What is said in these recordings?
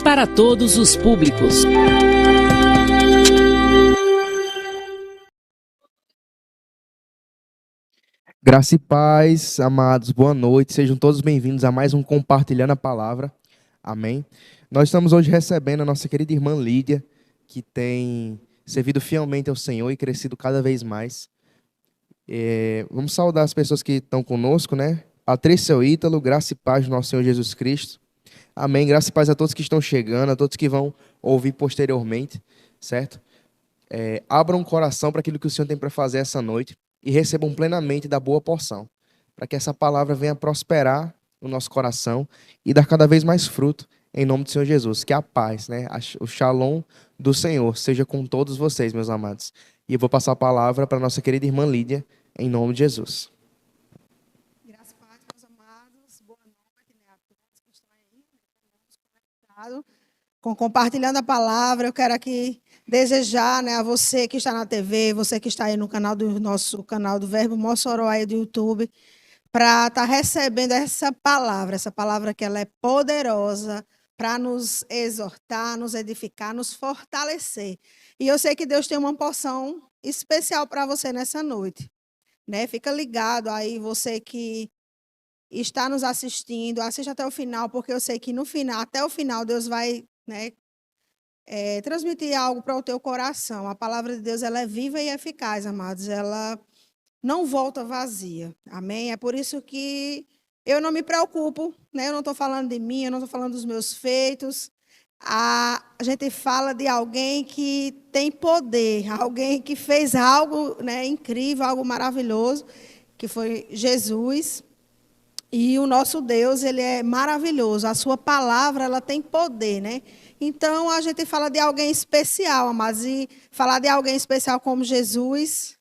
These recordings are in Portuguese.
para todos os públicos. Graça e paz, amados, boa noite, sejam todos bem-vindos a mais um Compartilhando a Palavra, amém? Nós estamos hoje recebendo a nossa querida irmã Lídia, que tem servido fielmente ao Senhor e crescido cada vez mais. Vamos saudar as pessoas que estão conosco, né? Patrícia e Ítalo, graça e paz do nosso Senhor Jesus Cristo, amém? Graça e paz a todos que estão chegando, a todos que vão ouvir posteriormente, certo? Abram o coração para aquilo que o Senhor tem para fazer essa noite e recebam plenamente da boa porção, para que essa palavra venha prosperar no nosso coração e dar cada vez mais fruto, em nome do Senhor Jesus. Que a paz, né, o shalom do Senhor seja com todos vocês, meus amados. E eu vou passar a palavra para a nossa querida irmã Lídia, em nome de Jesus. Graças a Deus, meus amados. Boa noite, né, a todos que estão aí, conectados, compartilhando a palavra. Eu quero aqui desejar, né, a você que está na TV, você que está aí no canal do nosso canal do Verbo Mossoró aí do YouTube, para estar recebendo essa palavra que ela é poderosa para nos exortar, nos edificar, nos fortalecer. E eu sei que Deus tem uma porção especial para você nessa noite, né? Fica ligado aí, você que está nos assistindo, assista até o final, porque eu sei que no final, até o final, Deus vai, né, transmitir algo para o teu coração. A palavra de Deus, ela é viva e eficaz, amados. Ela não volta vazia. Amém? É por isso que eu não me preocupo, né? Eu não estou falando de mim, eu não estou falando dos meus feitos. A gente fala de alguém que tem poder, alguém que fez algo, né, incrível, algo maravilhoso, que foi Jesus. E o nosso Deus, ele é maravilhoso. A sua palavra, ela tem poder, né? Então, a gente fala de alguém especial, amados. E falar de alguém especial como Jesus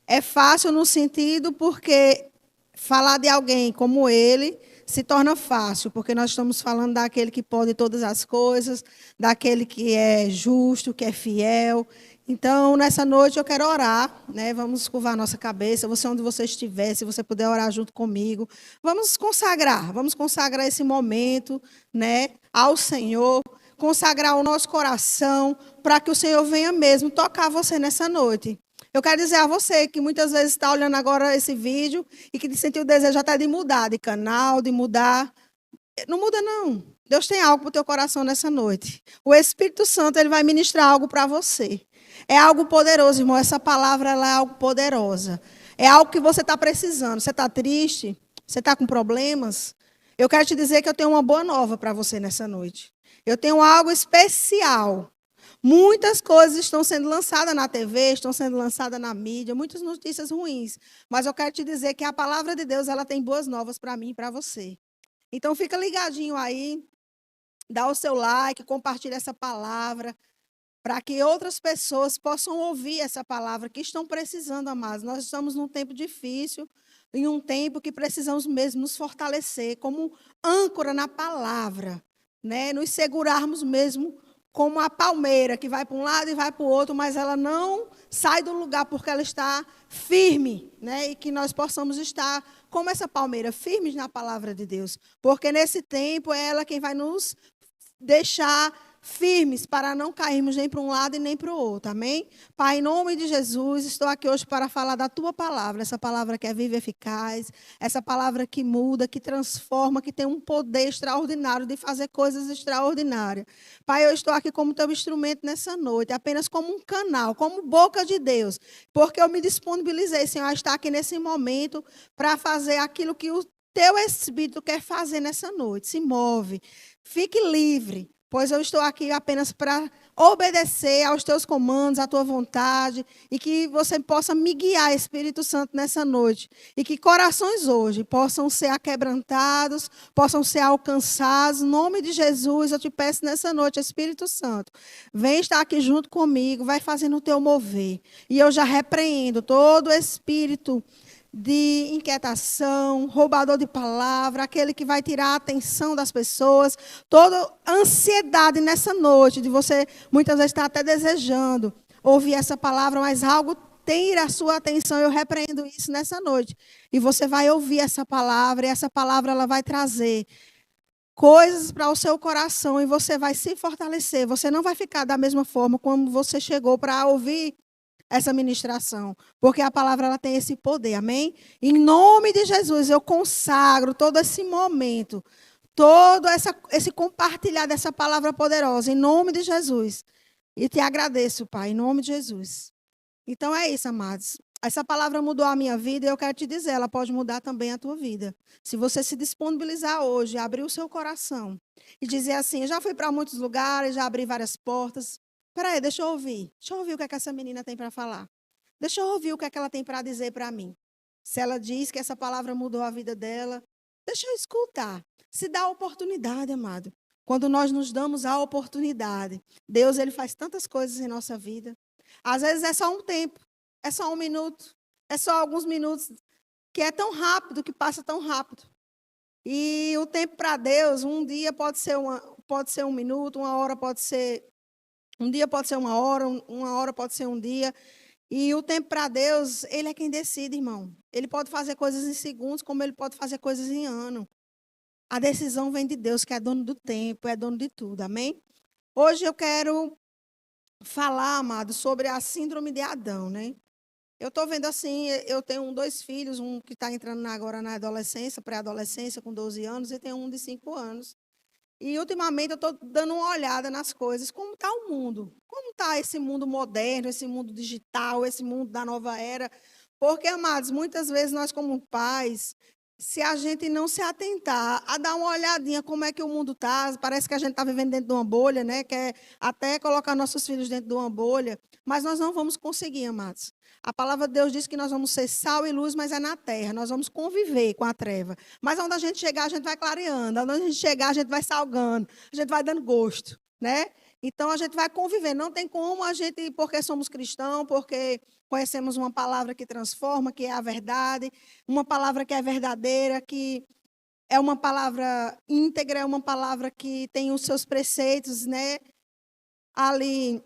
é fácil no sentido porque falar de alguém como ele se torna fácil, porque nós estamos falando daquele que pode todas as coisas, daquele que é justo, que é fiel. Então, nessa noite eu quero orar, né? Vamos curvar a nossa cabeça, você onde você estiver, se você puder orar junto comigo. Vamos consagrar esse momento, né, ao Senhor, consagrar o nosso coração para que o Senhor venha mesmo tocar você nessa noite. Eu quero dizer a você que muitas vezes está olhando agora esse vídeo e que sentiu o desejo até de mudar de canal, de mudar. Não muda, não. Deus tem algo para o teu coração nessa noite. O Espírito Santo, ele vai ministrar algo para você. É algo poderoso, irmão. Essa palavra, ela é algo poderosa. É algo que você está precisando. Você está triste? Você está com problemas? Eu quero te dizer que eu tenho uma boa nova para você nessa noite. Eu tenho algo especial. Muitas coisas estão sendo lançadas na TV, estão sendo lançadas na mídia, muitas notícias ruins. Mas eu quero te dizer que a palavra de Deus, ela tem boas novas para mim e para você. Então, fica ligadinho aí, dá o seu like, compartilha essa palavra, para que outras pessoas possam ouvir essa palavra, que estão precisando, amados. Nós estamos num tempo difícil, em um tempo que precisamos mesmo nos fortalecer como âncora na palavra, né? Nos segurarmos mesmo como a palmeira, que vai para um lado e vai para o outro, mas ela não sai do lugar porque ela está firme, né? E que nós possamos estar como essa palmeira, firmes na palavra de Deus. Porque nesse tempo é ela quem vai nos deixar firmes para não cairmos nem para um lado e nem para o outro, amém? Pai, em nome de Jesus, estou aqui hoje para falar da Tua palavra, essa palavra que é viva e eficaz, essa palavra que muda, que transforma, que tem um poder extraordinário de fazer coisas extraordinárias. Pai, eu estou aqui como Teu instrumento nessa noite, apenas como um canal, como boca de Deus, porque eu me disponibilizei, Senhor, a estar aqui nesse momento para fazer aquilo que o Teu Espírito quer fazer nessa noite. Se move, fique livre, pois eu estou aqui apenas para obedecer aos teus comandos, à tua vontade, e que você possa me guiar, Espírito Santo, nessa noite. E que corações hoje possam ser aquebrantados, possam ser alcançados. Em nome de Jesus, eu te peço nessa noite, Espírito Santo, vem estar aqui junto comigo, vai fazendo o teu mover. E eu já repreendo todo espírito de inquietação, roubador de palavra, aquele que vai tirar a atenção das pessoas, toda ansiedade nessa noite, de você muitas vezes estar até desejando ouvir essa palavra, mas algo tira a sua atenção, eu repreendo isso nessa noite. E você vai ouvir essa palavra, e essa palavra ela vai trazer coisas para o seu coração e você vai se fortalecer. Você não vai ficar da mesma forma como você chegou para ouvir essa ministração, porque a palavra ela tem esse poder, amém? Em nome de Jesus, eu consagro todo esse momento, todo esse compartilhar dessa palavra poderosa, em nome de Jesus. E te agradeço, Pai, em nome de Jesus. Então é isso, amados. Essa palavra mudou a minha vida e eu quero te dizer, ela pode mudar também a tua vida. Se você se disponibilizar hoje, abrir o seu coração e dizer assim, eu já fui para muitos lugares, já abri várias portas. Espera aí, deixa eu ouvir. Deixa eu ouvir o que essa menina tem para falar. Deixa eu ouvir o que ela tem para dizer para mim. Se ela diz que essa palavra mudou a vida dela, deixa eu escutar. Se dá a oportunidade, amado. Quando nós nos damos a oportunidade, Deus ele faz tantas coisas em nossa vida. Às vezes é só um tempo, é só um minuto, é só alguns minutos, que é tão rápido, que passa tão rápido. E o tempo para Deus, um dia pode ser um minuto, uma hora pode ser... Um dia pode ser uma hora pode ser um dia. E o tempo para Deus, Ele é quem decide, irmão. Ele pode fazer coisas em segundos, como Ele pode fazer coisas em ano. A decisão vem de Deus, que é dono do tempo, é dono de tudo, amém? Hoje eu quero falar, amado, sobre a síndrome de Adão, né? Eu estou vendo assim, eu tenho 2 filhos, um que está entrando agora na adolescência, pré-adolescência, com 12 anos, e tenho um de 5 anos. E, ultimamente, eu estou dando uma olhada nas coisas, como está o mundo, como está esse mundo moderno, esse mundo digital, esse mundo da nova era. Porque, amados, muitas vezes nós, como pais, se a gente não se atentar a dar uma olhadinha como é que o mundo está, parece que a gente está vivendo dentro de uma bolha, né? Quer até colocar nossos filhos dentro de uma bolha, mas nós não vamos conseguir, amados. A palavra de Deus diz que nós vamos ser sal e luz, mas é na terra. Nós vamos conviver com a treva. Mas onde a gente chegar, a gente vai clareando. Onde a gente chegar, a gente vai salgando. A gente vai dando gosto, né? Então, a gente vai conviver. Não tem como a gente, porque somos cristãos, porque conhecemos uma palavra que transforma, que é a verdade, uma palavra que é verdadeira, que é uma palavra íntegra, é uma palavra que tem os seus preceitos, né? Ali...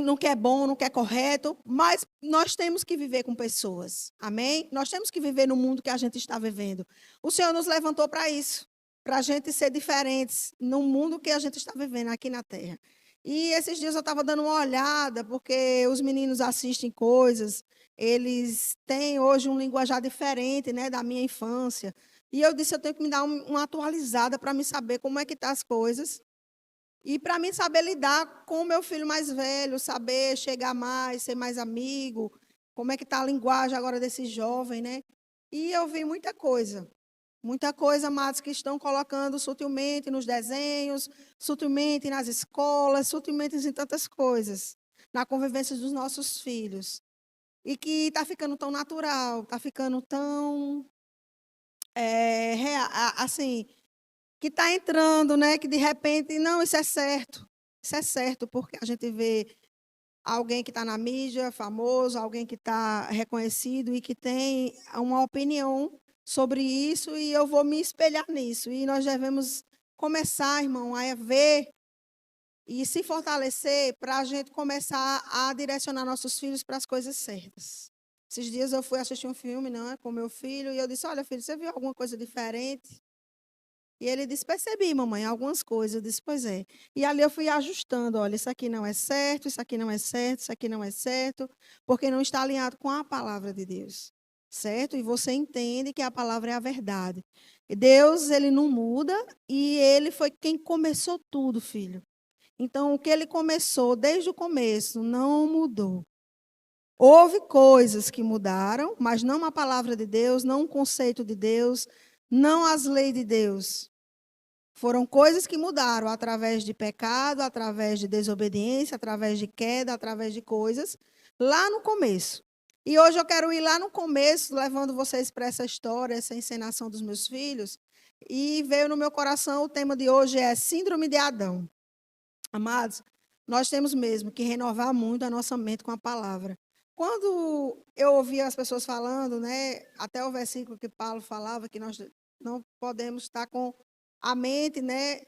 no que é bom, no que é correto, mas nós temos que viver com pessoas, amém? Nós temos que viver no mundo que a gente está vivendo. O Senhor nos levantou para isso, para a gente ser diferentes no mundo que a gente está vivendo aqui na Terra. E esses dias eu estava dando uma olhada, porque os meninos assistem coisas, eles têm hoje um linguajar diferente, né, da minha infância. E eu disse, eu tenho que me dar uma atualizada para me saber como é que estão as coisas. E para mim saber lidar com o meu filho mais velho, saber chegar mais, ser mais amigo, como é que está a linguagem agora desse jovem, né? E eu vi muita coisa, amados, que estão colocando sutilmente nos desenhos, sutilmente nas escolas, sutilmente em tantas coisas, na convivência dos nossos filhos. E que está ficando tão natural, está ficando tão, assim... que está entrando, né? Que de repente, não, isso é certo, porque a gente vê alguém que está na mídia, famoso, alguém que está reconhecido e que tem uma opinião sobre isso e eu vou me espelhar nisso. E nós devemos começar, irmão, a ver e se fortalecer para a gente começar a direcionar nossos filhos para as coisas certas. Esses dias eu fui assistir um filme, não é, com meu filho e eu disse, olha, filho, você viu alguma coisa diferente? E ele disse, percebi, mamãe, algumas coisas. Eu disse, pois é. E ali eu fui ajustando, olha, isso aqui não é certo, isso aqui não é certo, isso aqui não é certo, porque não está alinhado com a palavra de Deus, certo? E você entende que a palavra é a verdade. E Deus, ele não muda e ele foi quem começou tudo, filho. Então, o que ele começou desde o começo não mudou. Houve coisas que mudaram, mas não a palavra de Deus, não o conceito de Deus, não as leis de Deus. Foram coisas que mudaram através de pecado, através de desobediência, através de queda, através de coisas, lá no começo. E hoje eu quero ir lá no começo, levando vocês para essa história, essa encenação dos meus filhos. E veio no meu coração, o tema de hoje é Síndrome de Adão. Amados, nós temos mesmo que renovar muito a nossa mente com a palavra. Quando eu ouvia as pessoas falando, né, até o versículo que Paulo falava, que nós não podemos estar com a mente, né,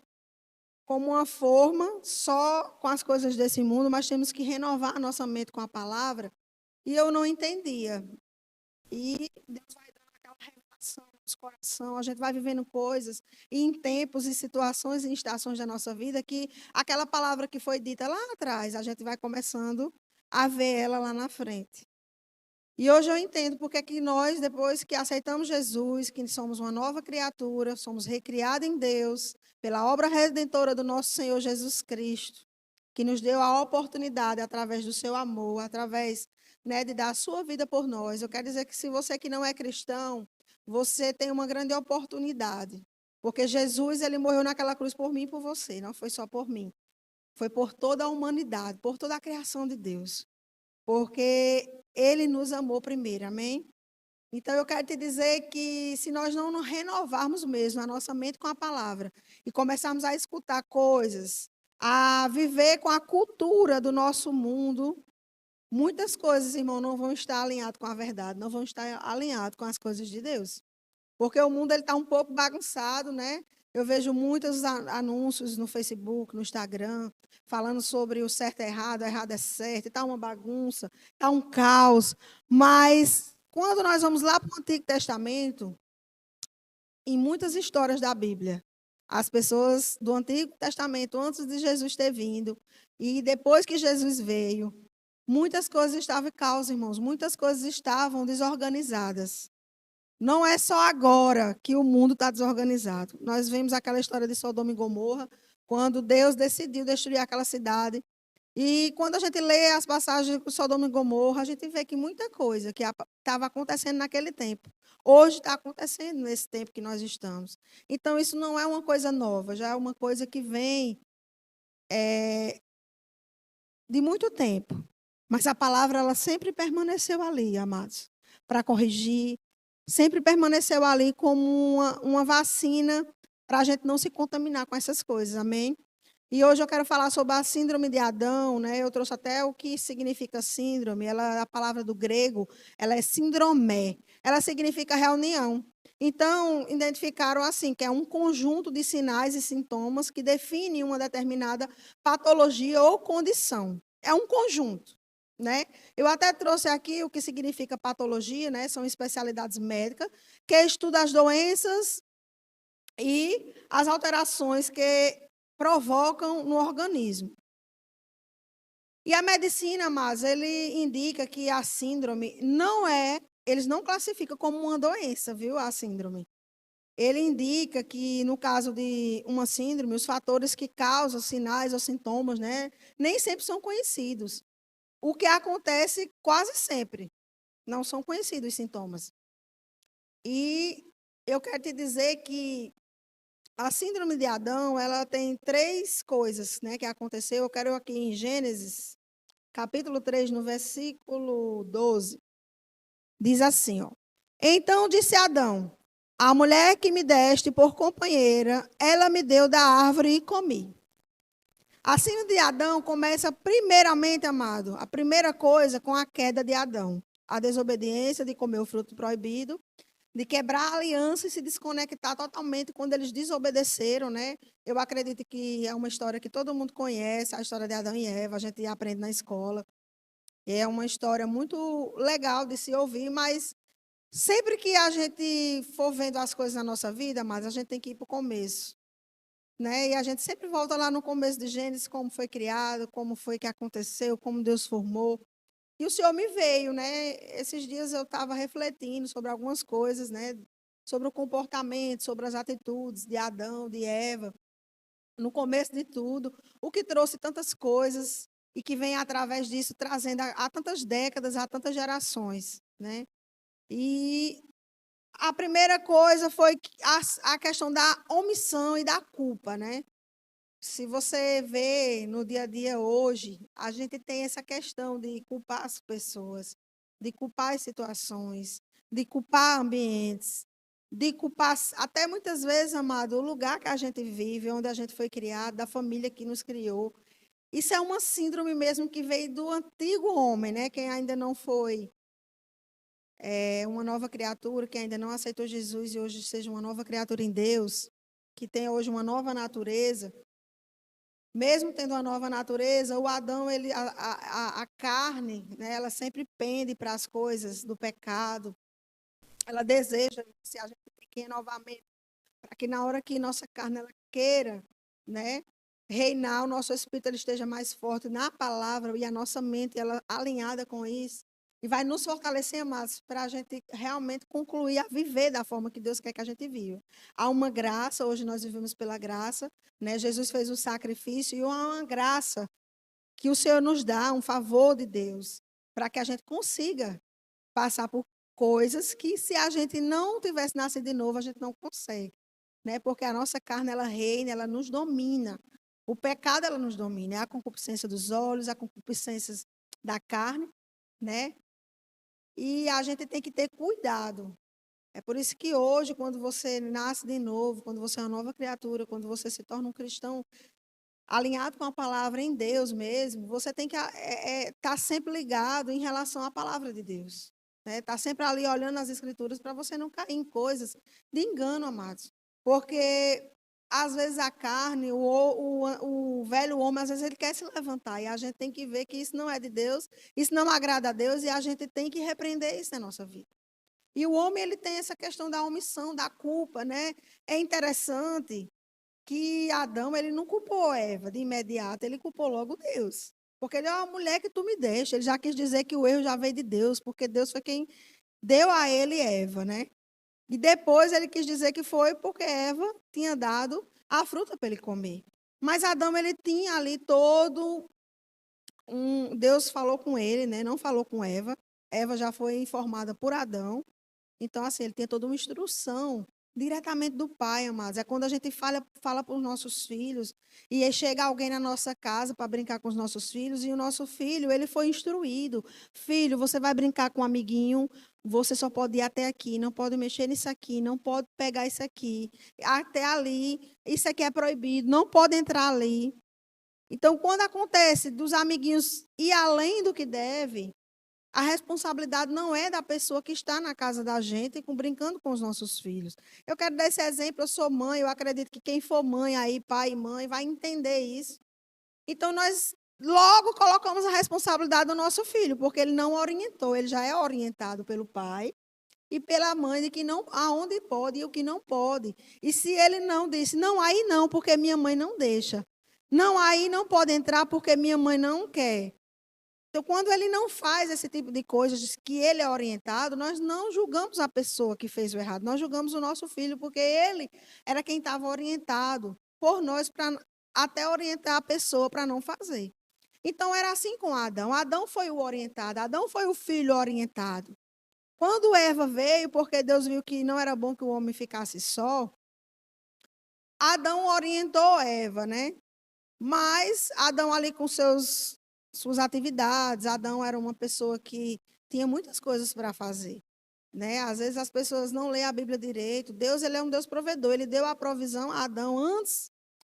como uma forma só com as coisas desse mundo, mas temos que renovar a nossa mente com a palavra. E eu não entendia. E Deus vai dando aquela revelação nosso coração, a gente vai vivendo coisas, e em tempos, e situações e estações da nossa vida, que aquela palavra que foi dita lá atrás, a gente vai começando a ver ela lá na frente. E hoje eu entendo porque é que nós, depois que aceitamos Jesus, que somos uma nova criatura, somos recriados em Deus, pela obra redentora do nosso Senhor Jesus Cristo, que nos deu a oportunidade, através do seu amor, através, né, de dar a sua vida por nós. Eu quero dizer que se você que não é cristão, você tem uma grande oportunidade. Porque Jesus, ele morreu naquela cruz por mim e por você, não foi só por mim. Foi por toda a humanidade, por toda a criação de Deus. Porque ele nos amou primeiro, amém? Então, eu quero te dizer que se nós não nos renovarmos mesmo a nossa mente com a palavra e começarmos a escutar coisas, a viver com a cultura do nosso mundo, muitas coisas, irmão, não vão estar alinhadas com a verdade, não vão estar alinhadas com as coisas de Deus. Porque o mundo está um pouco bagunçado, né? Eu vejo muitos anúncios no Facebook, no Instagram, falando sobre o certo é errado é certo, está uma bagunça, está um caos. Mas quando nós vamos lá para o Antigo Testamento, em muitas histórias da Bíblia, as pessoas do Antigo Testamento, antes de Jesus ter vindo, e depois que Jesus veio, muitas coisas estavam em caos, irmãos, muitas coisas estavam desorganizadas. Não é só agora que o mundo está desorganizado. Nós vemos aquela história de Sodoma e Gomorra, quando Deus decidiu destruir aquela cidade. E quando a gente lê as passagens de Sodoma e Gomorra, a gente vê que muita coisa que estava acontecendo naquele tempo, hoje está acontecendo nesse tempo que nós estamos. Então, isso não é uma coisa nova, já é uma coisa que vem de muito tempo. Mas a palavra, ela sempre permaneceu ali, amados, para corrigir, sempre permaneceu ali como uma vacina para a gente não se contaminar com essas coisas, amém? E hoje eu quero falar sobre a síndrome de Adão, né? Eu trouxe até o que significa síndrome. Ela, a palavra do grego, ela é síndrome. Ela significa reunião. Então, identificaram assim, que é um conjunto de sinais e sintomas que definem uma determinada patologia ou condição. É um conjunto, né? Eu até trouxe aqui o que significa patologia, né? São especialidades médicas que estudam as doenças e as alterações que provocam no organismo. E a medicina, mas ele indica que a síndrome eles não classificam como uma doença, viu, a síndrome. Ele indica que, no caso de uma síndrome, os fatores que causam sinais ou sintomas, né, nem sempre são conhecidos. O que acontece quase sempre, não são conhecidos os sintomas. E eu quero te dizer que a síndrome de Adão, ela tem 3 coisas, né, que aconteceu. Eu quero aqui em Gênesis, capítulo 3, no versículo 12. Diz assim, ó: Então disse Adão: a mulher que me deste por companheira, ela me deu da árvore e comi. A síndrome de Adão começa primeiramente, amado, a primeira coisa com a queda de Adão. A desobediência de comer o fruto proibido, de quebrar a aliança e se desconectar totalmente quando eles desobedeceram, né? Eu acredito que é uma história que todo mundo conhece, a história de Adão e Eva, a gente aprende na escola. É uma história muito legal de se ouvir, mas sempre que a gente for vendo as coisas na nossa vida, mas a gente tem que ir para o começo, né? E a gente sempre volta lá no começo de Gênesis, como foi criado, como foi que aconteceu, como Deus formou. E o Senhor me veio, né? Esses dias eu estava refletindo sobre algumas coisas, né? Sobre o comportamento, sobre as atitudes de Adão, de Eva, no começo de tudo, o que trouxe tantas coisas e que vem através disso trazendo há tantas décadas, há tantas gerações, né? E a primeira coisa foi a questão da omissão e da culpa, né? Se você vê no dia a dia hoje, a gente tem essa questão de culpar as pessoas, de culpar as situações, de culpar ambientes, de culpar até muitas vezes, amado, o lugar que a gente vive, onde a gente foi criado, da família que nos criou. Isso é uma síndrome mesmo que veio do antigo homem, né? Quem ainda não foi uma nova criatura, que ainda não aceitou Jesus e hoje seja uma nova criatura em Deus, que tem hoje uma nova natureza. Mesmo tendo uma nova natureza, o Adão, a carne, né, ela sempre pende para as coisas do pecado. Ela deseja, se a gente tem renovamento, para que na hora que nossa carne ela queira, né, reinar, o nosso espírito ele esteja mais forte na palavra e a nossa mente ela alinhada com isso. E vai nos fortalecer, amados, para a gente realmente concluir a viver da forma que Deus quer que a gente viva. Há uma graça, hoje nós vivemos pela graça, né? Jesus fez o sacrifício e há uma graça que o Senhor nos dá, um favor de Deus, para que a gente consiga passar por coisas que se a gente não tivesse nascido de novo, a gente não consegue, né? Porque a nossa carne ela reina, ela nos domina. O pecado ela nos domina, é a concupiscência dos olhos, a concupiscência da carne, né? E a gente tem que ter cuidado. É por isso que hoje, quando você nasce de novo, quando você é uma nova criatura, quando você se torna um cristão alinhado com a palavra em Deus mesmo, você tem que estar sempre ligado em relação à palavra de Deus. Né? Tá sempre ali olhando as escrituras para você não cair em coisas de engano, amados. Porque às vezes a carne, o velho homem, às vezes ele quer se levantar. E a gente tem que ver que isso não é de Deus, isso não agrada a Deus, e a gente tem que repreender isso na nossa vida. E o homem, ele tem essa questão da omissão, da culpa, né? É interessante que Adão, ele não culpou Eva de imediato, ele culpou logo Deus. Porque ele é uma mulher que tu me deixa. Ele já quis dizer que o erro já veio de Deus, porque Deus foi quem deu a ele Eva, né? E depois ele quis dizer que foi porque Eva tinha dado a fruta para ele comer. Mas Adão, ele tinha ali todo Deus falou com ele, né? Não falou com Eva. Eva já foi informada por Adão. Então, assim, ele tinha toda uma instrução diretamente do pai, amados. É quando a gente fala para os nossos filhos e aí chega alguém na nossa casa para brincar com os nossos filhos e o nosso filho, ele foi instruído. Filho, você vai brincar com um amiguinho, você só pode ir até aqui, não pode mexer nisso aqui, não pode pegar isso aqui, até ali, isso aqui é proibido, não pode entrar ali. Então, quando acontece dos amiguinhos ir além do que deve, a responsabilidade não é da pessoa que está na casa da gente brincando com os nossos filhos. Eu quero dar esse exemplo, eu sou mãe, eu acredito que quem for mãe aí, pai e mãe, vai entender isso. Então, nós logo colocamos a responsabilidade do nosso filho, porque ele não orientou, ele já é orientado pelo pai e pela mãe de que não, aonde pode e o que não pode. E se ele não disse, não, aí não, porque minha mãe não deixa. Não, aí não pode entrar porque minha mãe não quer. Então, quando ele não faz esse tipo de coisas que ele é orientado, nós não julgamos a pessoa que fez o errado, nós julgamos o nosso filho, porque ele era quem estava orientado por nós para até orientar a pessoa para não fazer. Então, era assim com Adão. Adão foi o orientado, Adão foi o filho orientado. Quando Eva veio, porque Deus viu que não era bom que o homem ficasse só, Adão orientou Eva, né? Mas Adão ali com suas atividades, Adão era uma pessoa que tinha muitas coisas para fazer, né? Às vezes as pessoas não leem a Bíblia direito. Deus, ele é um Deus provedor, ele deu a provisão a Adão antes,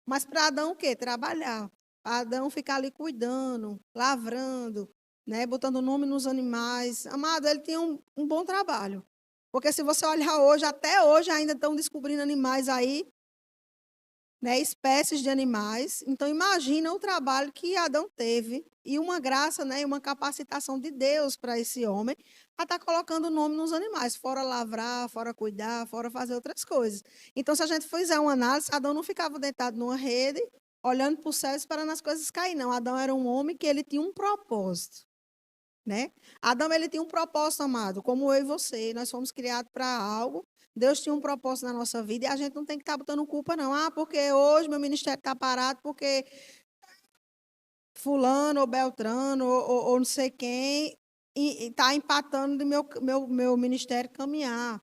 mas para Adão o quê? Trabalhar. Para Adão ficar ali cuidando, lavrando, né? Botando nome nos animais. Amado, ele tinha um bom trabalho. Porque se você olhar hoje, até hoje ainda estão descobrindo animais aí, né, espécies de animais. Então, imagina o trabalho que Adão teve e uma graça, né, e uma capacitação de Deus para esse homem a estar colocando o nome nos animais, fora lavrar, fora cuidar, fora fazer outras coisas. Então, se a gente fizer uma análise, Adão não ficava deitado numa rede, olhando para o céu esperando as coisas cair, não. Adão era um homem que ele tinha um propósito. Né? Adão, ele tinha um propósito, amado, como eu e você. Nós fomos criados para algo. Deus tinha um propósito na nossa vida e a gente não tem que estar botando culpa, não. Ah, porque hoje meu ministério está parado, porque fulano ou Beltrano ou não sei quem está empatando de meu ministério caminhar.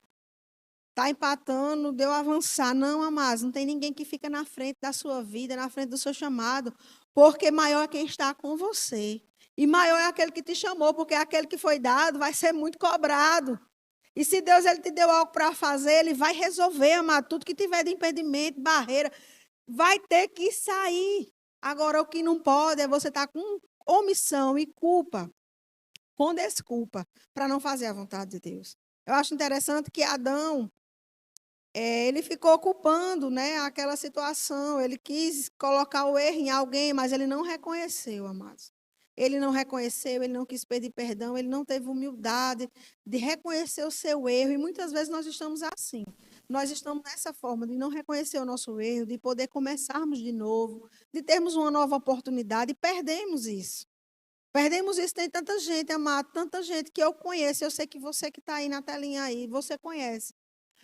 Está empatando de eu avançar. Não, amados, não tem ninguém que fica na frente da sua vida, na frente do seu chamado, porque maior é quem está com você. E maior é aquele que te chamou, porque aquele que foi dado vai ser muito cobrado. E se Deus ele te deu algo para fazer, ele vai resolver, amado. Tudo que tiver de impedimento, barreira, vai ter que sair. Agora, o que não pode é você estar com omissão e culpa, com desculpa, para não fazer a vontade de Deus. Eu acho interessante que Adão, ele ficou culpando, né, aquela situação. Ele quis colocar o erro em alguém, mas ele não reconheceu, amados. Ele não reconheceu, ele não quis pedir perdão, ele não teve humildade de reconhecer o seu erro. E muitas vezes nós estamos assim. nós estamos nessa forma de não reconhecer o nosso erro, de poder começarmos de novo, de termos uma nova oportunidade, e perdemos isso. Perdemos isso, tem tanta gente, amado, tanta gente que eu conheço, eu sei que você que está aí na telinha aí, você conhece.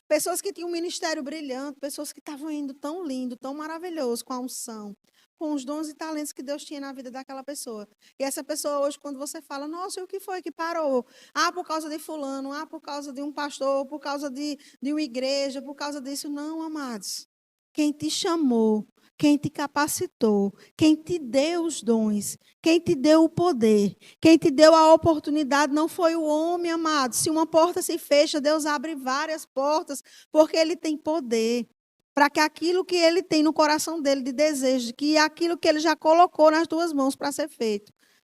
Pessoas que tinham um ministério brilhante, pessoas que estavam indo tão lindo, tão maravilhoso, com a unção, com os dons e talentos que Deus tinha na vida daquela pessoa. E essa pessoa hoje, quando você fala, nossa, o que foi que parou? Ah, por causa de fulano, ah, por causa de um pastor, por causa de uma igreja, por causa disso. Não, amados. Quem te chamou, quem te capacitou, quem te deu os dons, quem te deu o poder, quem te deu a oportunidade não foi o homem, amado. Se uma porta se fecha, Deus abre várias portas, porque Ele tem poder. Para que aquilo que Ele tem no coração dele de desejo, que aquilo que Ele já colocou nas tuas mãos para ser feito,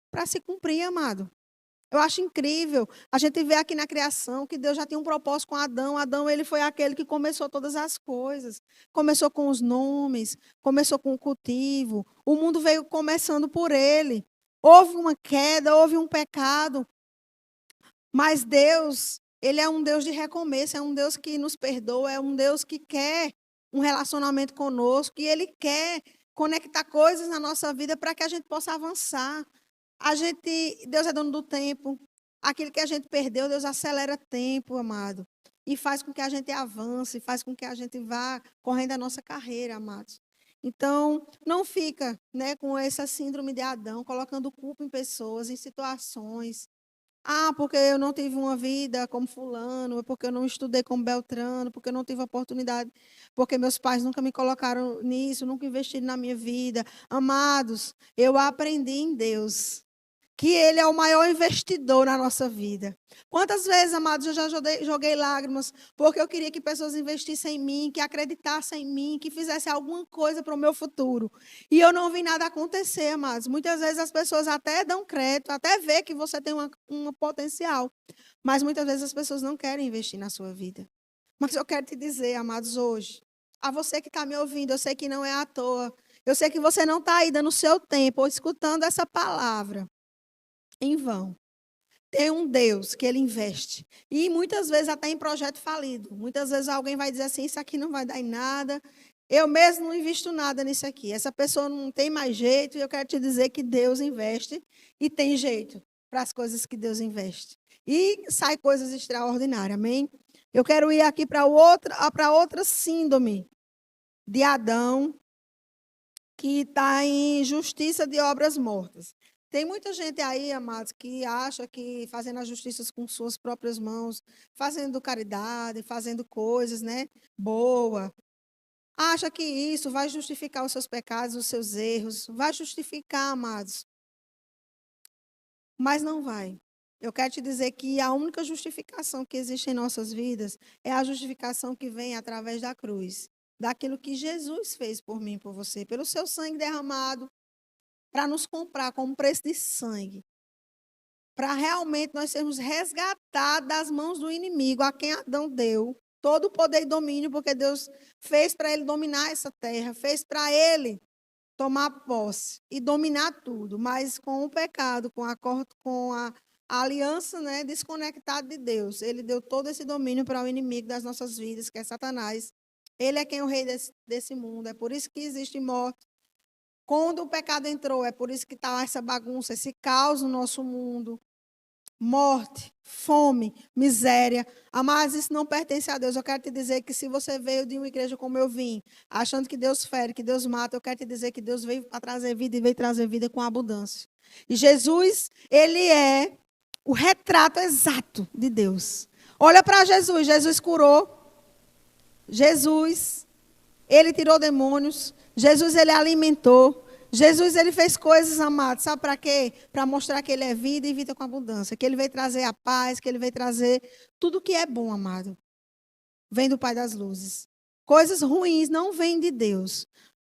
para se cumprir, amado. Eu acho incrível. A gente vê aqui na criação que Deus já tinha um propósito com Adão. Adão, ele foi aquele que começou todas as coisas. Começou com os nomes, começou com o cultivo. O mundo veio começando por ele. Houve uma queda, houve um pecado. Mas Deus, Ele é um Deus de recomeço, é um Deus que nos perdoa, é um Deus que quer um relacionamento conosco, e Ele quer conectar coisas na nossa vida para que a gente possa avançar. Deus é dono do tempo. Aquilo que a gente perdeu, Deus acelera tempo, amado. E faz com que a gente avance, faz com que a gente vá correndo a nossa carreira, amados. Então, não fica, né, com essa síndrome de Adão, colocando culpa em pessoas, em situações. Ah, porque eu não tive uma vida como fulano, porque eu não estudei como Beltrano, porque eu não tive oportunidade, porque meus pais nunca me colocaram nisso, nunca investiram na minha vida. Amados, eu aprendi em Deus que Ele é o maior investidor na nossa vida. Quantas vezes, amados, eu já joguei lágrimas porque eu queria que pessoas investissem em mim, que acreditassem em mim, que fizessem alguma coisa para o meu futuro. E eu não vi nada acontecer, amados. Muitas vezes as pessoas até dão crédito, até vê que você tem um potencial. Mas muitas vezes as pessoas não querem investir na sua vida. Mas eu quero te dizer, amados, hoje, a você que está me ouvindo, eu sei que não é à toa. Eu sei que você não está aí dando o seu tempo ou escutando essa palavra em vão. Tem um Deus que Ele investe. E muitas vezes até em projeto falido. Muitas vezes alguém vai dizer assim, isso aqui não vai dar em nada. Eu mesmo não invisto nada nisso aqui. Essa pessoa não tem mais jeito. E eu quero te dizer que Deus investe e tem jeito para as coisas que Deus investe. E sai coisas extraordinárias, amém? Eu quero ir aqui para outra síndrome de Adão, que está em justiça de obras mortas. Tem muita gente aí, amados, que acha que fazendo as justiças com suas próprias mãos, fazendo caridade, fazendo coisas, né, boa, acha que isso vai justificar os seus pecados, os seus erros, vai justificar, amados. Mas não vai. Eu quero te dizer que a única justificação que existe em nossas vidas é a justificação que vem através da cruz, daquilo que Jesus fez por mim e por você, pelo seu sangue derramado, para nos comprar com um preço de sangue, para realmente nós sermos resgatados das mãos do inimigo, a quem Adão deu todo o poder e domínio, porque Deus fez para ele dominar essa terra, fez para ele tomar posse e dominar tudo, mas com o pecado, com a aliança, né, desconectada de Deus, ele deu todo esse domínio para o inimigo das nossas vidas, que é Satanás. Ele é quem é o rei desse mundo, é por isso que existe morte. Quando o pecado entrou, é por isso que está essa bagunça, esse caos no nosso mundo. Morte, fome, miséria. Mas isso não pertence a Deus. Eu quero te dizer que se você veio de uma igreja como eu vim, achando que Deus fere, que Deus mata, eu quero te dizer que Deus veio para trazer vida e veio trazer vida com abundância. E Jesus, Ele é o retrato exato de Deus. Olha para Jesus. Jesus curou. Jesus, Ele tirou demônios. Jesus, Ele alimentou. Jesus, Ele fez coisas, amados. Sabe para quê? Para mostrar que Ele é vida e vida com abundância. Que Ele veio trazer a paz, que Ele veio trazer tudo que é bom, amado. Vem do Pai das Luzes. Coisas ruins não vêm de Deus.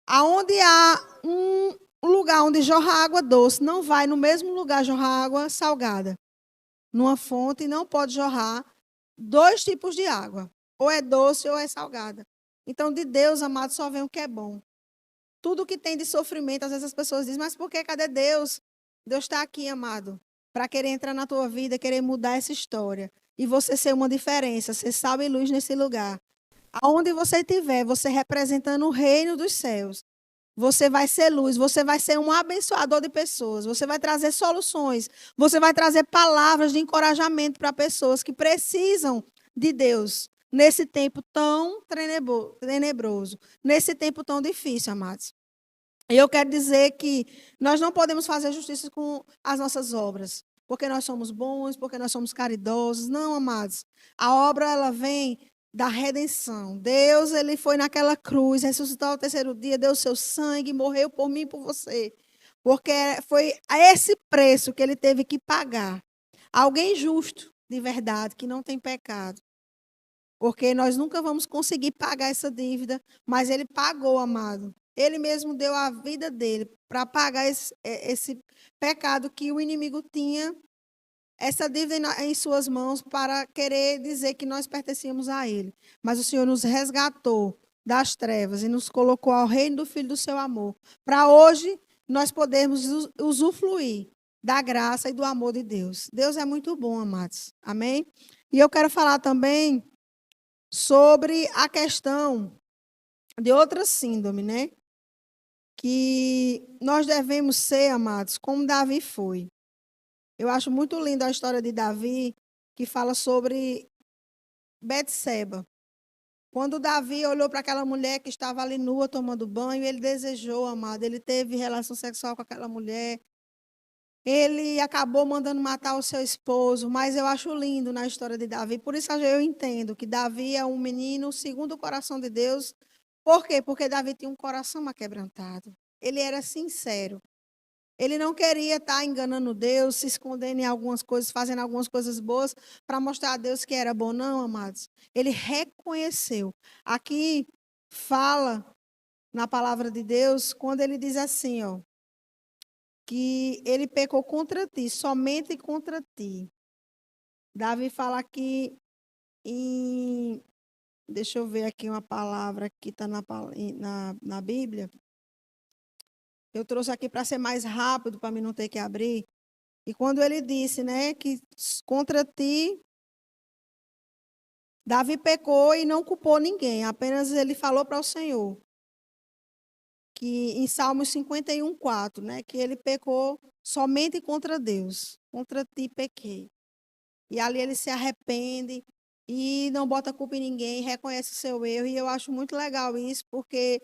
Aonde há um lugar onde jorra água doce, não vai no mesmo lugar jorrar água salgada. Numa fonte não pode jorrar dois tipos de água. Ou é doce ou é salgada. Então, de Deus, amado, só vem o que é bom. Tudo que tem de sofrimento, às vezes as pessoas dizem, mas por que? Cadê Deus? Deus está aqui, amado, para querer entrar na tua vida, querer mudar essa história. E você ser uma diferença, ser sal e luz nesse lugar. Aonde você estiver, você representando o reino dos céus. Você vai ser luz, você vai ser um abençoador de pessoas, você vai trazer soluções, você vai trazer palavras de encorajamento para pessoas que precisam de Deus nesse tempo tão tenebroso, nesse tempo tão difícil, amados. E eu quero dizer que nós não podemos fazer justiça com as nossas obras, porque nós somos bons, porque nós somos caridosos. Não, amados. A obra, ela vem da redenção. Deus, ele foi naquela cruz, ressuscitou ao terceiro dia, deu o seu sangue, morreu por mim e por você. Porque foi a esse preço que ele teve que pagar. Alguém justo, de verdade, que não tem pecado. Porque nós nunca vamos conseguir pagar essa dívida, mas ele pagou, amado. Ele mesmo deu a vida dele para pagar esse pecado que o inimigo tinha, essa dívida em suas mãos, para querer dizer que nós pertencíamos a ele. Mas o Senhor nos resgatou das trevas e nos colocou ao reino do Filho do seu amor, para hoje nós podermos usufruir da graça e do amor de Deus. Deus é muito bom, amados. Amém? E eu quero falar também sobre a questão de outra síndrome, né? Que nós devemos ser, amados, como Davi foi. Eu acho muito linda a história de Davi, que fala sobre Betseba. Quando Davi olhou para aquela mulher que estava ali nua tomando banho, ele desejou, amado, ele teve relação sexual com aquela mulher. Ele acabou mandando matar o seu esposo, mas eu acho lindo na história de Davi. Por isso eu entendo que Davi é um menino segundo o coração de Deus. Por quê? Porque Davi tinha um coração aquebrantado. Ele era sincero. Ele não queria estar enganando Deus, se escondendo em algumas coisas, fazendo algumas coisas boas para mostrar a Deus que era bom. Não, amados. Ele reconheceu. Aqui fala na palavra de Deus, quando ele diz assim, ó, que ele pecou contra ti, somente contra ti. Davi fala aqui em. Deixa eu ver aqui uma palavra que está na Bíblia. Eu trouxe aqui para ser mais rápido, para mim não ter que abrir. E quando ele disse, né, que contra ti, Davi pecou e não culpou ninguém, apenas ele falou para o Senhor. Que em Salmos 51:4, né, que ele pecou somente contra Deus. Contra ti pequei. E ali ele se arrepende e não bota culpa em ninguém, reconhece o seu erro. E eu acho muito legal isso, porque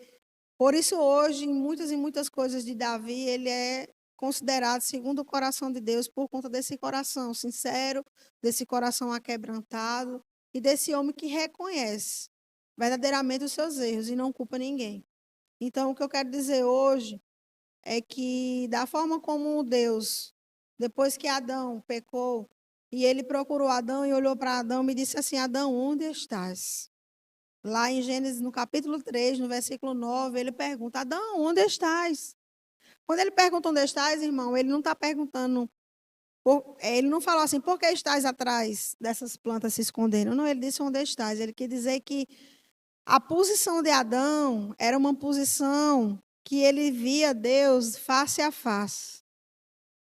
por isso hoje, em muitas coisas de Davi, ele é considerado segundo o coração de Deus, por conta desse coração sincero, desse coração aquebrantado e desse homem que reconhece verdadeiramente os seus erros e não culpa ninguém. Então, o que eu quero dizer hoje é que, da forma como Deus, depois que Adão pecou, e ele procurou Adão e olhou para Adão e disse assim: Adão, onde estás? Lá em Gênesis, no capítulo 3, no versículo 9, ele pergunta: Adão, onde estás? Quando ele pergunta onde estás, irmão, ele não está perguntando. Ele não falou assim: por que estás atrás dessas plantas se escondendo? Não, ele disse: onde estás? Ele quer dizer que a posição de Adão era uma posição que ele via Deus face a face.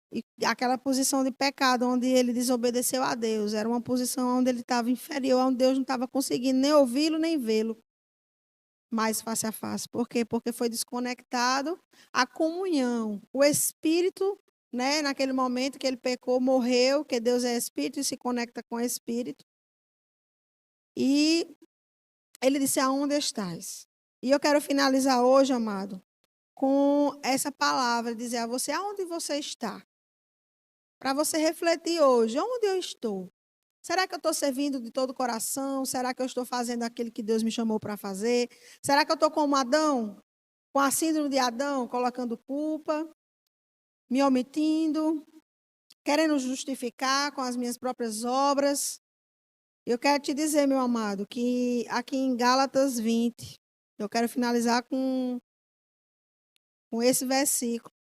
E aquela posição de pecado, onde ele desobedeceu a Deus, era uma posição onde ele estava inferior, onde Deus não estava conseguindo nem ouvi-lo, nem vê-lo mais face a face. Por quê? Porque foi desconectado a comunhão. O Espírito, né, naquele momento que ele pecou, morreu, que Deus é Espírito e se conecta com o Espírito. E ele disse: aonde estás? E eu quero finalizar hoje, amado, com essa palavra, dizer a você: aonde você está? Para você refletir hoje: onde eu estou? Será que eu estou servindo de todo o coração? Será que eu estou fazendo aquilo que Deus me chamou para fazer? Será que eu estou como Adão? Com a síndrome de Adão, colocando culpa, me omitindo, querendo justificar com as minhas próprias obras? Eu quero te dizer, meu amado, que aqui em Gálatas 20, eu quero finalizar com esse versículo.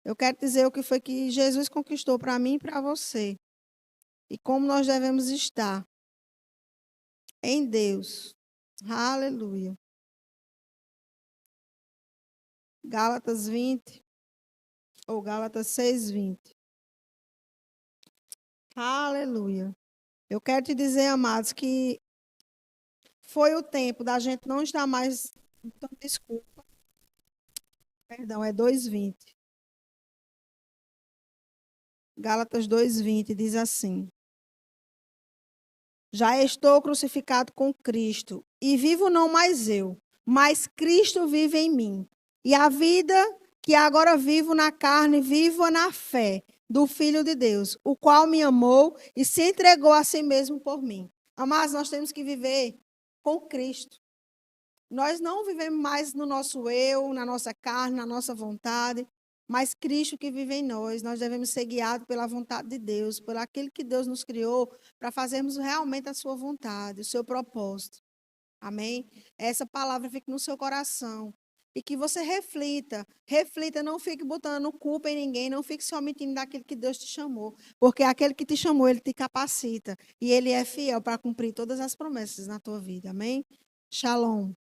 Eu quero dizer o que foi que Jesus conquistou para mim e para você. E como nós devemos estar em Deus. Aleluia. Gálatas 20, ou Gálatas 6:20. Aleluia. Eu quero te dizer, amados, que foi o tempo da gente não estar mais. Então, desculpa. Perdão, é 2:20. Gálatas 2:20 diz assim: Já estou crucificado com Cristo, e vivo não mais eu, mas Cristo vive em mim. E a vida que agora vivo na carne, vivo na fé do Filho de Deus, o qual me amou e se entregou a si mesmo por mim. Amados, nós temos que viver com Cristo. Nós não vivemos mais no nosso eu, na nossa carne, na nossa vontade, mas Cristo que vive em nós. Nós devemos ser guiados pela vontade de Deus, por aquilo que Deus nos criou, para fazermos realmente a sua vontade, o seu propósito. Amém? Essa palavra fique no seu coração. E que você reflita. Reflita, não fique botando culpa em ninguém, não fique se omitindo daquilo que Deus te chamou. Porque aquele que te chamou, ele te capacita. E ele é fiel para cumprir todas as promessas na tua vida. Amém? Shalom.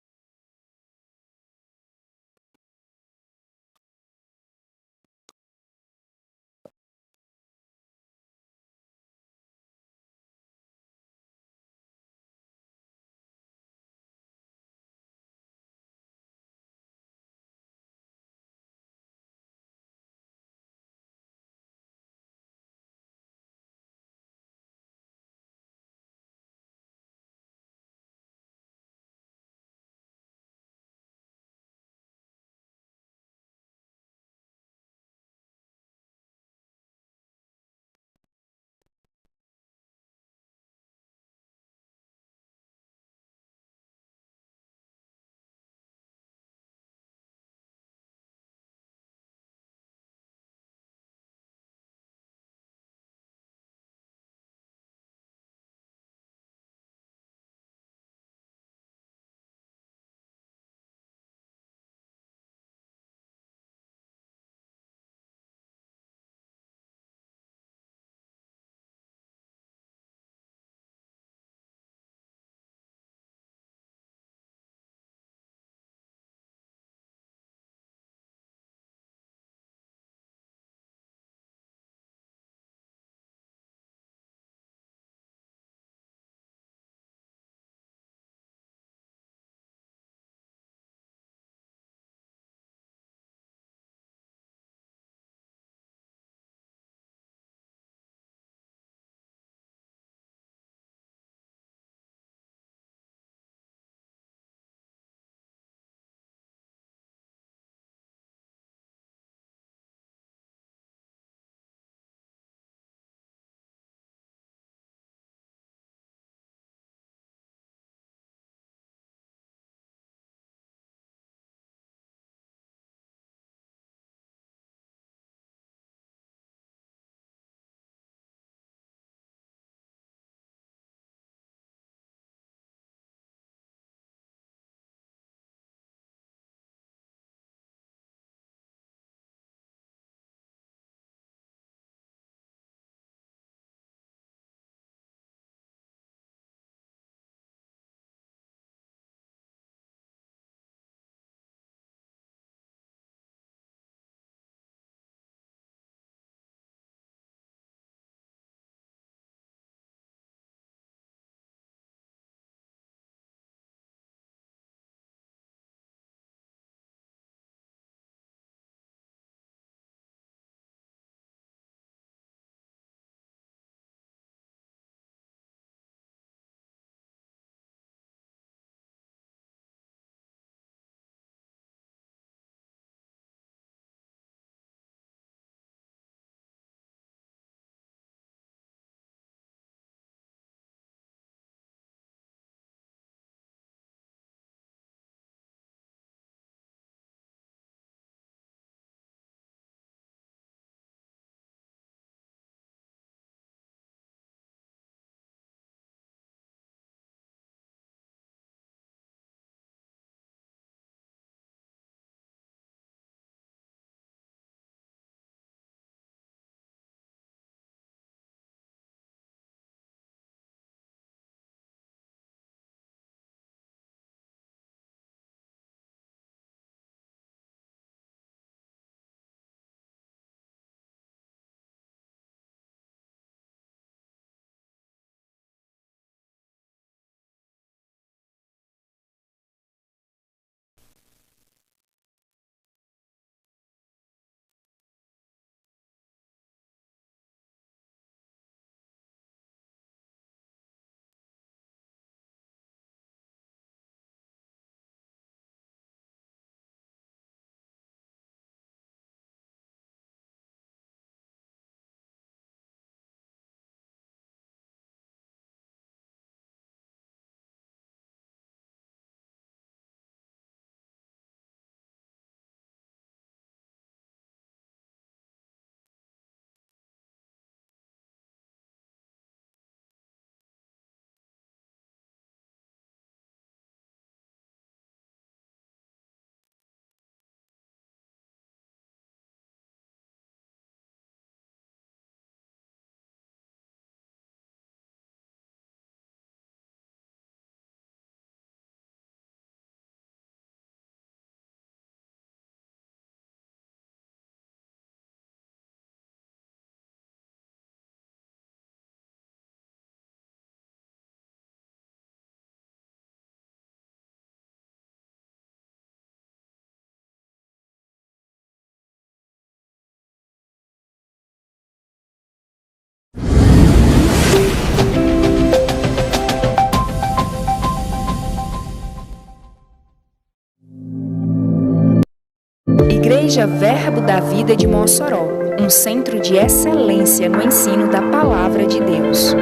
Igreja Verbo da Vida de Mossoró, um centro de excelência no ensino da Palavra de Deus.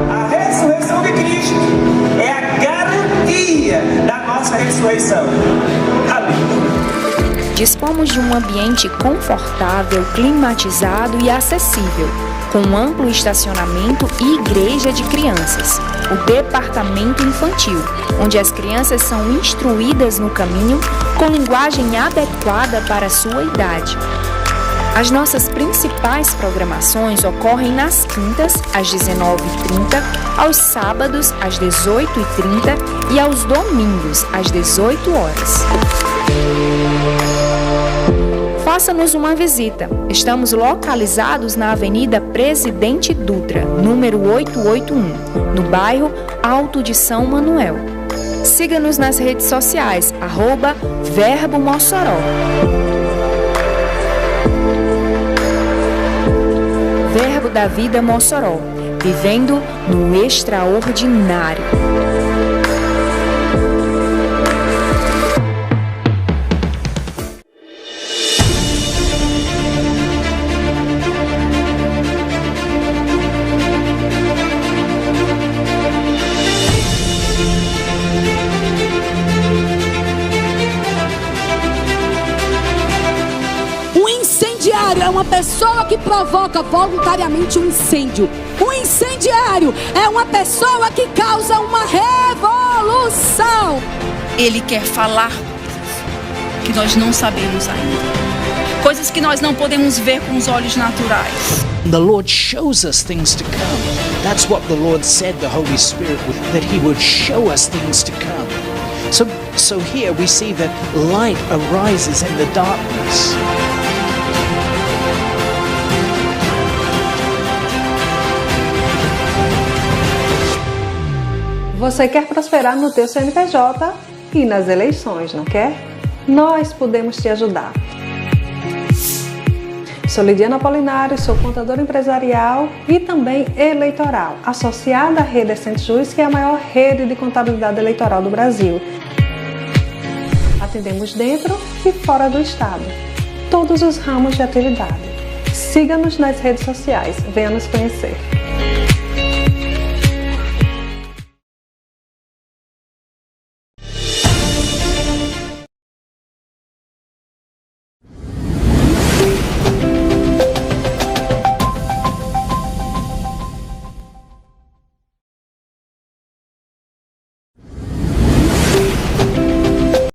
A ressurreição de Cristo é a garantia da nossa ressurreição. Amém. Dispomos de um ambiente confortável, climatizado e acessível, com amplo estacionamento e igreja de crianças, o departamento infantil, onde as crianças são instruídas no caminho com linguagem adequada para a sua idade. As nossas principais programações ocorrem nas quintas, às 19h30, aos sábados, às 18h30 e aos domingos, às 18 horas. Faça-nos uma visita. Estamos localizados na Avenida Presidente Dutra, número 881, no bairro Alto de São Manuel. Siga-nos nas redes sociais, @Verbo Mossoró. Verbo da Vida Mossoró, vivendo no extraordinário. É uma pessoa que provoca voluntariamente um incêndio. Um incendiário é uma pessoa que causa uma revolução. Ele quer falar que nós não sabemos ainda. Coisas que nós não podemos ver com os olhos naturais. The Lord shows us things to come. That's what the Lord said, the Holy Spirit, that He would show us things to come. So here we see that light arises in the darkness. Você quer prosperar no teu CNPJ e nas eleições, não quer? Nós podemos te ajudar. Sou Lidiana Apolinário, sou contadora empresarial e também eleitoral, associada à Rede Essente Juiz, que é a maior rede de contabilidade eleitoral do Brasil. Atendemos dentro e fora do estado, todos os ramos de atividade. Siga-nos nas redes sociais, venha nos conhecer.